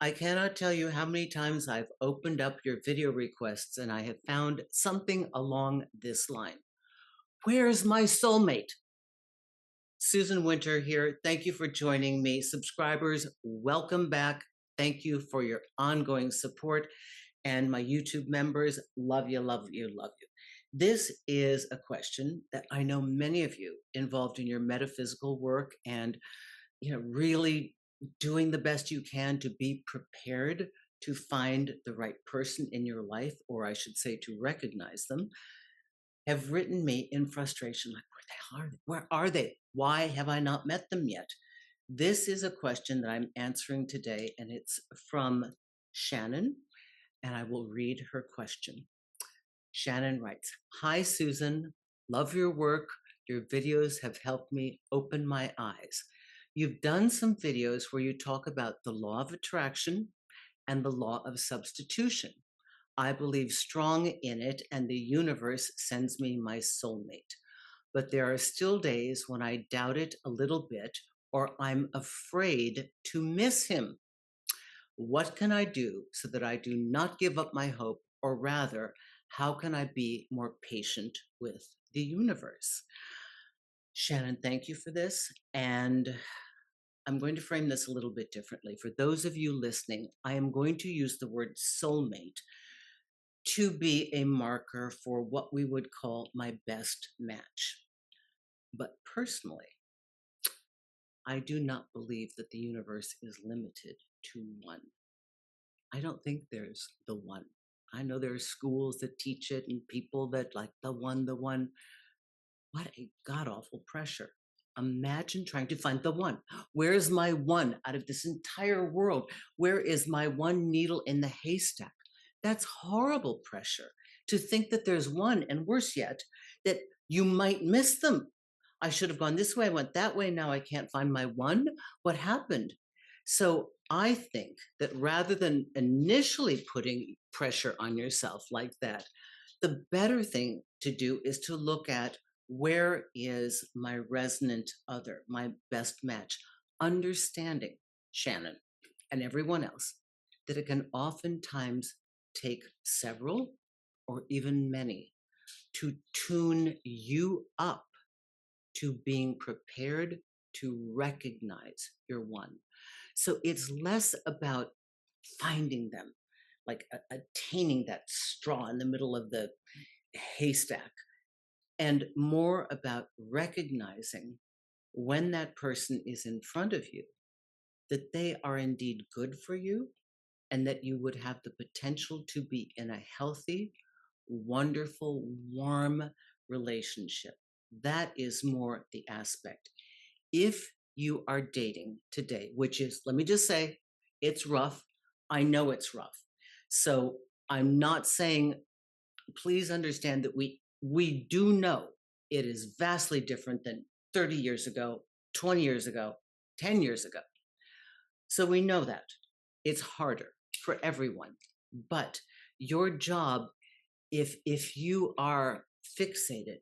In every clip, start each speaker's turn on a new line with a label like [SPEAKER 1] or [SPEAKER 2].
[SPEAKER 1] I cannot tell you how many times I've opened up your video requests and I have found something along this line. Where's my soulmate? Susan Winter here. Thank you for joining me. Subscribers, welcome back. Thank you for your ongoing support. And my YouTube members, love you, love you, love you. This is a question that I know many of you involved in your metaphysical work and really doing the best you can to be prepared to find the right person in your life, or I should say to recognize them, have written me in frustration, like, where the hell are they? Where are they? Why have I not met them yet? This is a question that I'm answering today, and it's from Shannon, and I will read her question. Shannon writes, "Hi, Susan. Love your work. Your videos have helped me open my eyes. You've done some videos where you talk about the law of attraction and the law of substitution. I believe strong in it, and the universe sends me my soulmate. But there are still days when I doubt it a little bit, or I'm afraid to miss him. What can I do so that I do not give up my hope, or rather, how can I be more patient with the universe?" Shannon, thank you for this. And I'm going to frame this a little bit differently. For those of you listening, I am going to use the word soulmate to be a marker for what we would call my best match. But personally, I do not believe that the universe is limited to one. I don't think there's the one. I know there are schools that teach it and people that like the one, the one. What a god awful pressure. Imagine trying to find the one. Where is my one out of this entire world? Where is my one needle in the haystack? That's horrible pressure to think that there's one, and worse yet, that you might miss them. I should have gone this way, I went that way, now I can't find my one. What happened? So I think that rather than initially putting pressure on yourself like that, the better thing to do is to look at, where is my resonant other, my best match? Understanding, Shannon, and everyone else, that it can oftentimes take several or even many to tune you up to being prepared to recognize your one. So it's less about finding them, like attaining that straw in the middle of the haystack, and more about recognizing when that person is in front of you, that they are indeed good for you and that you would have the potential to be in a healthy, wonderful, warm relationship. That is more the aspect. If you are dating today, which is, let me just say, it's rough. I know it's rough. So I'm not saying, please understand that we do know it is vastly different than 30 years ago, 20 years ago, 10 years ago. So we know that it's harder for everyone. But your job, if you are fixated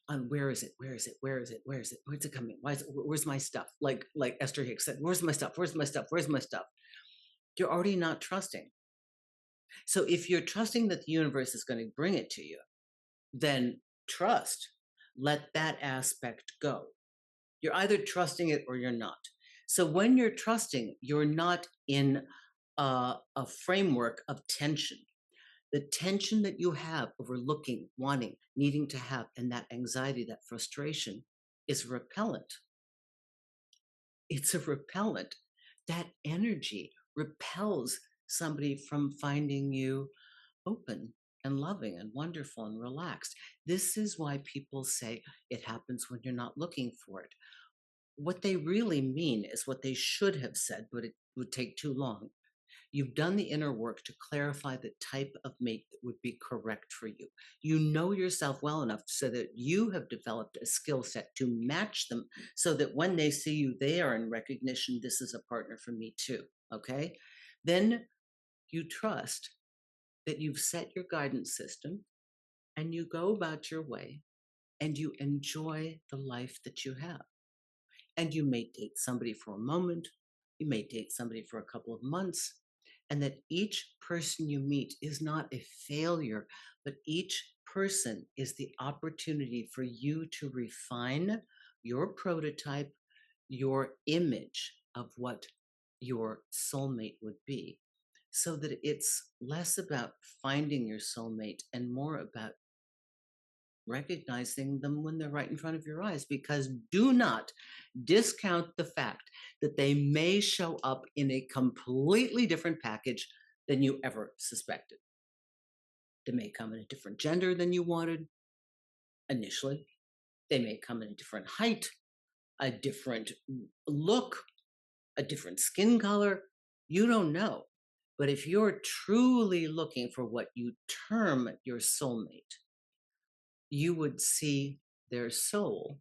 [SPEAKER 1] on where is it, where's it coming, where's my stuff, like Esther Hicks said, where's my stuff, you're already not trusting. So if you're trusting that the universe is going to bring it to you, then trust, let that aspect go. You're either trusting it or you're not. So when you're trusting, you're not in a framework of tension. The tension that you have over looking, wanting, needing to have, and that anxiety, that frustration is repellent. It's a repellent. That energy repels somebody from finding you open and loving and wonderful and relaxed. This is why people say it happens when you're not looking for it. What they really mean is what they should have said, but it would take too long. You've done the inner work to clarify the type of mate that would be correct for you. You know yourself well enough so that you have developed a skill set to match them so that when they see you, they are in recognition, this is a partner for me too, okay? Then you trust that you've set your guidance system and you go about your way and you enjoy the life that you have. And you may date somebody for a moment, you may date somebody for a couple of months, and that each person you meet is not a failure, but each person is the opportunity for you to refine your prototype, your image of what your soulmate would be, so that it's less about finding your soulmate and more about recognizing them when they're right in front of your eyes. Because do not discount the fact that they may show up in a completely different package than you ever suspected. They may come in a different gender than you wanted initially. They may come in a different height, a different look, a different skin color. You don't know. But if you're truly looking for what you term your soulmate, you would see their soul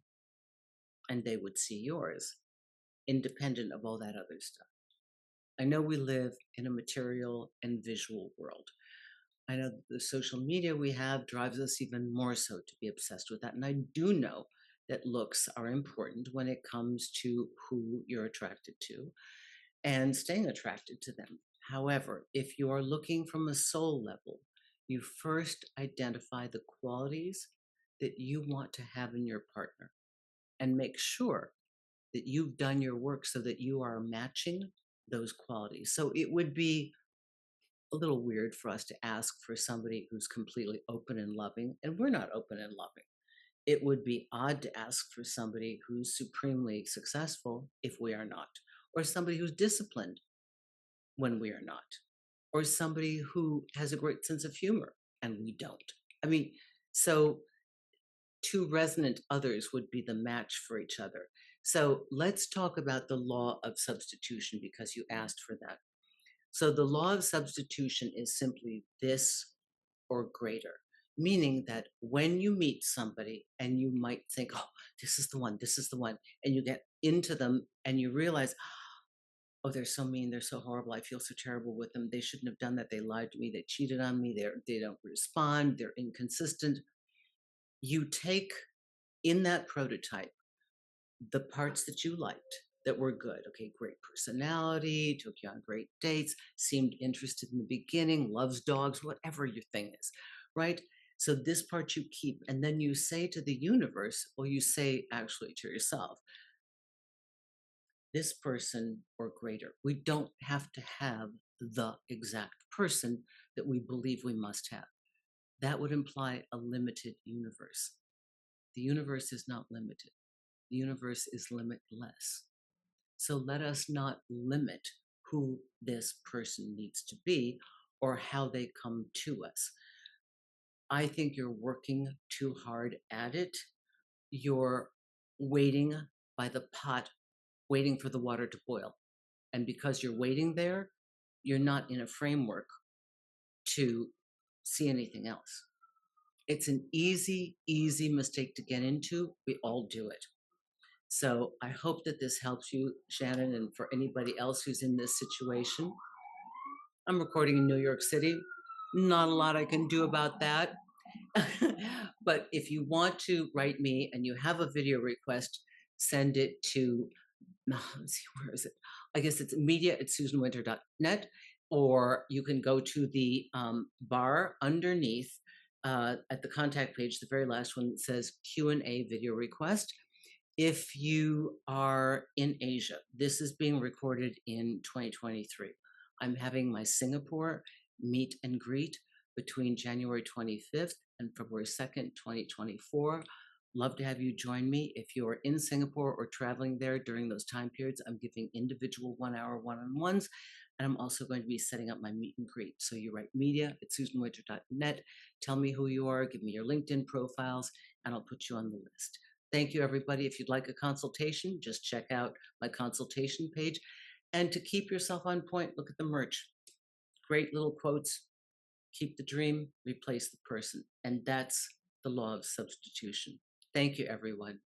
[SPEAKER 1] and they would see yours, independent of all that other stuff. I know we live in a material and visual world. I know the social media we have drives us even more so to be obsessed with that. And I do know that looks are important when it comes to who you're attracted to and staying attracted to them. However, if you are looking from a soul level, you first identify the qualities that you want to have in your partner and make sure that you've done your work so that you are matching those qualities. So it would be a little weird for us to ask for somebody who's completely open and loving, and we're not open and loving. It would be odd to ask for somebody who's supremely successful if we are not, or somebody who's disciplined when we are not, or somebody who has a great sense of humor and we don't. I mean, so two resonant others would be the match for each other. So let's talk about the law of substitution because you asked for that. So the law of substitution is simply this or greater, meaning that when you meet somebody and you might think, oh, this is the one, and you get into them and you realize, oh, they're so mean, they're so horrible, I feel so terrible with them, they shouldn't have done that, they lied to me, they cheated on me, they don't respond, they're inconsistent. You take in that prototype the parts that you liked that were good. Okay, great personality, took you on great dates, seemed interested in the beginning, loves dogs, whatever your thing is, right? So this part you keep, and then you say to the universe, or you say actually to yourself, this person or greater. We don't have to have the exact person that we believe we must have. That would imply a limited universe. The universe is not limited. The universe is limitless. So let us not limit who this person needs to be or how they come to us. I think you're working too hard at it. You're waiting by the pot, waiting for the water to boil. And because you're waiting there, you're not in a framework to see anything else. It's an easy, easy mistake to get into. We all do it. So I hope that this helps you, Shannon, and for anybody else who's in this situation. I'm recording in New York City. Not a lot I can do about that. But if you want to write me and you have a video request, send it to, let's see, where is it? I guess it's media@susanwinter.net, or you can go to the bar underneath at the contact page, the very last one that says Q&A video request. If you are in Asia, this is being recorded in 2023. I'm having my Singapore meet and greet between January 25th and February 2nd, 2024. Love to have you join me. If you are in Singapore or traveling there during those time periods, I'm giving individual 1-hour one-on-ones, and I'm also going to be setting up my meet and greet. So you write media@susanwinter.net, tell me who you are, give me your LinkedIn profiles, and I'll put you on the list. Thank you, everybody. If you'd like a consultation, just check out my consultation page. And to keep yourself on point, look at the merch. Great little quotes. Keep the dream, replace the person. And that's the law of substitution. Thank you, everyone.